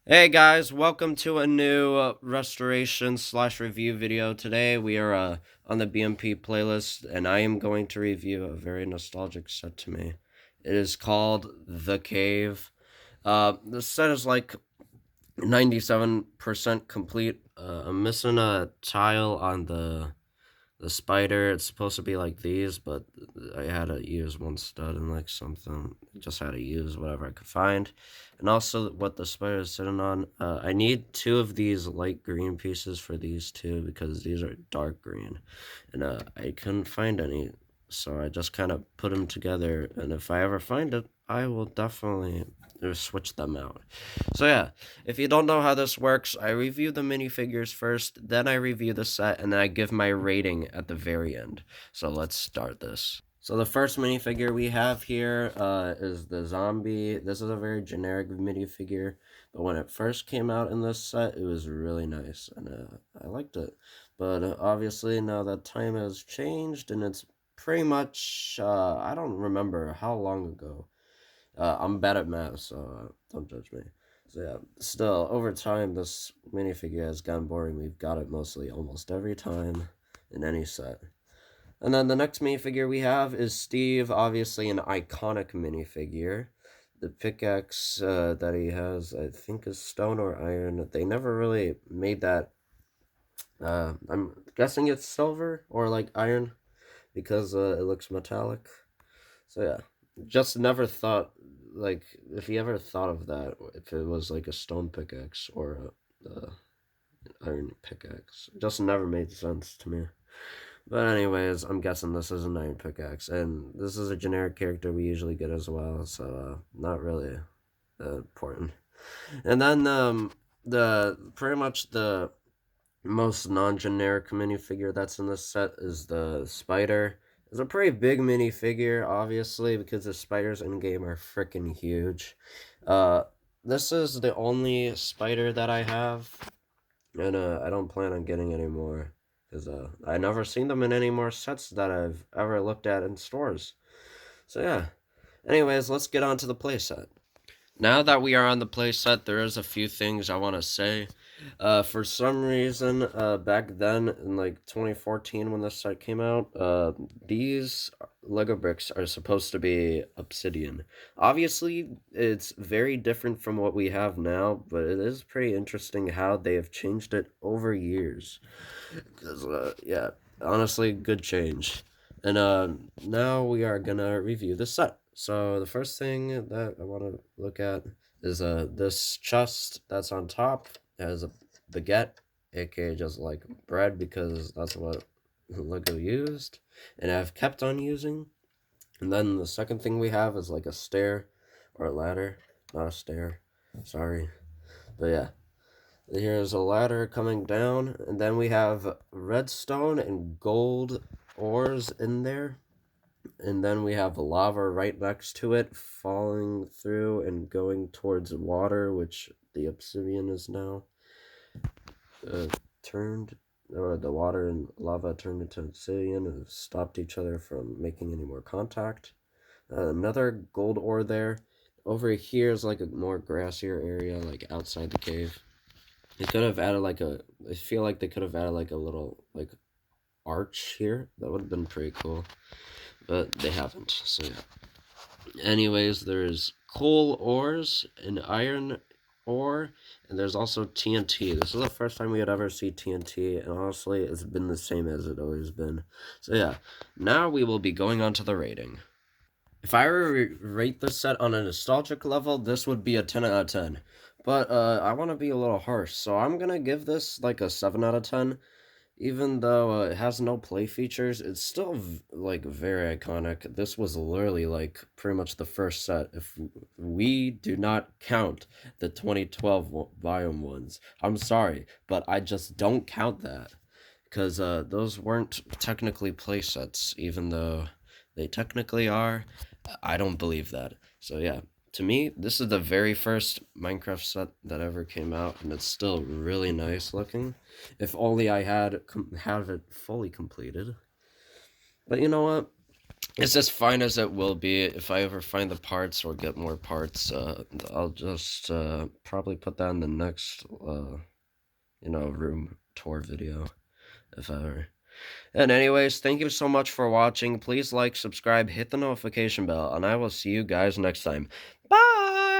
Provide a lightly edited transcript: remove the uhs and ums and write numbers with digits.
Hey guys, welcome to a new restoration slash review video. Today we are on the B.M.P playlist, and I am going to review a very nostalgic set to me. It is called The Cave. The set is like 97% complete. I'm missing a tile on the spider. It's supposed to be like these, but I had to use one stud and like something. Just had to use whatever I could find. And also what the spider is sitting on. I need two of these light green pieces for these two because these are dark green. And I couldn't find any. So I just kind of put them together. And if I ever find it, I will definitely switch them out. So yeah, if you don't know how this works, I review the minifigures first, then I review the set, and then I give my rating at the very end. So let's start this. So the first minifigure we have here is the zombie. This is a very generic minifigure, but when it first came out in this set, it was really nice, and I liked it. But obviously now that time has changed, and it's pretty much, I don't remember how long ago. I'm bad at math, so don't judge me. So yeah, still over time, this minifigure has gotten boring. We've got it mostly almost every time in any set. And then the next minifigure we have is Steve, obviously an iconic minifigure. The pickaxe that he has, I think, is stone or iron. They never really made that. I'm guessing it's silver or like iron because it looks metallic. So yeah, just never thought like if you ever thought of that if it was like a stone pickaxe or a iron pickaxe, it just never made sense to me. But anyways, I'm guessing this is an iron pickaxe, and this is a generic character we usually get as well, so not really important. And then the pretty much the most non-generic minifigure that's in this set is the spider. It's a pretty big minifigure, obviously, because the spiders in game are freaking huge. Uh, this is the only spider that I have, and I don't plan on getting any more because I never seen them in any more sets that I've ever looked at in stores. So yeah. Anyways, let's get on to the playset. Now that we are on the playset, there is a few things I want to say. For some reason, back then in like 2014 when this set came out, these Lego bricks are supposed to be obsidian. Obviously, it's very different from what we have now, but it is pretty interesting how they have changed it over years. Because, yeah, honestly, good change. And now we are gonna review the set. So the first thing that I want to look at is this chest that's on top. It has a baguette, aka just like bread, because that's what Lego used, and I've kept on using. And then the second thing we have is like a stair or a ladder, not a stair. Sorry, but yeah. Here's a ladder coming down, and then we have redstone and gold ores in there. And then we have lava right next to it, falling through and going towards water, which the obsidian is now uh, turned, or the water and lava turned into obsidian and stopped each other from making any more contact. Another gold ore there. Over here is like a more grassier area, like outside the cave. They could have added like a. I feel like they could have added like a little like arch here. That would have been pretty cool, but they haven't. So yeah. Anyways, there's coal ores and iron ore, and there's also TNT. This is the first time we had ever see TNT, and honestly, it's been the same as it always been. So yeah, now we will be going on to the rating. If I were to rate this set on a nostalgic level, this would be a 10 out of 10. But I want to be a little harsh, so I'm gonna give this like a 7 out of 10. Even though it has no play features, it's still like very iconic. This was literally like pretty much the first set. If we do not count the 2012 volume ones, I'm sorry, but I just don't count that because those weren't technically play sets, even though they technically are. I don't believe that. So yeah, to me, this is the very first Minecraft set that ever came out, and it's still really nice looking. If only I had have it fully completed. But you know what? It's as fine as it will be. If I ever find the parts or get more parts, I'll just probably put that in the next room tour video, if ever. And anyways, thank you so much for watching. Please like, subscribe, hit the notification bell, and I will see you guys next time. Bye!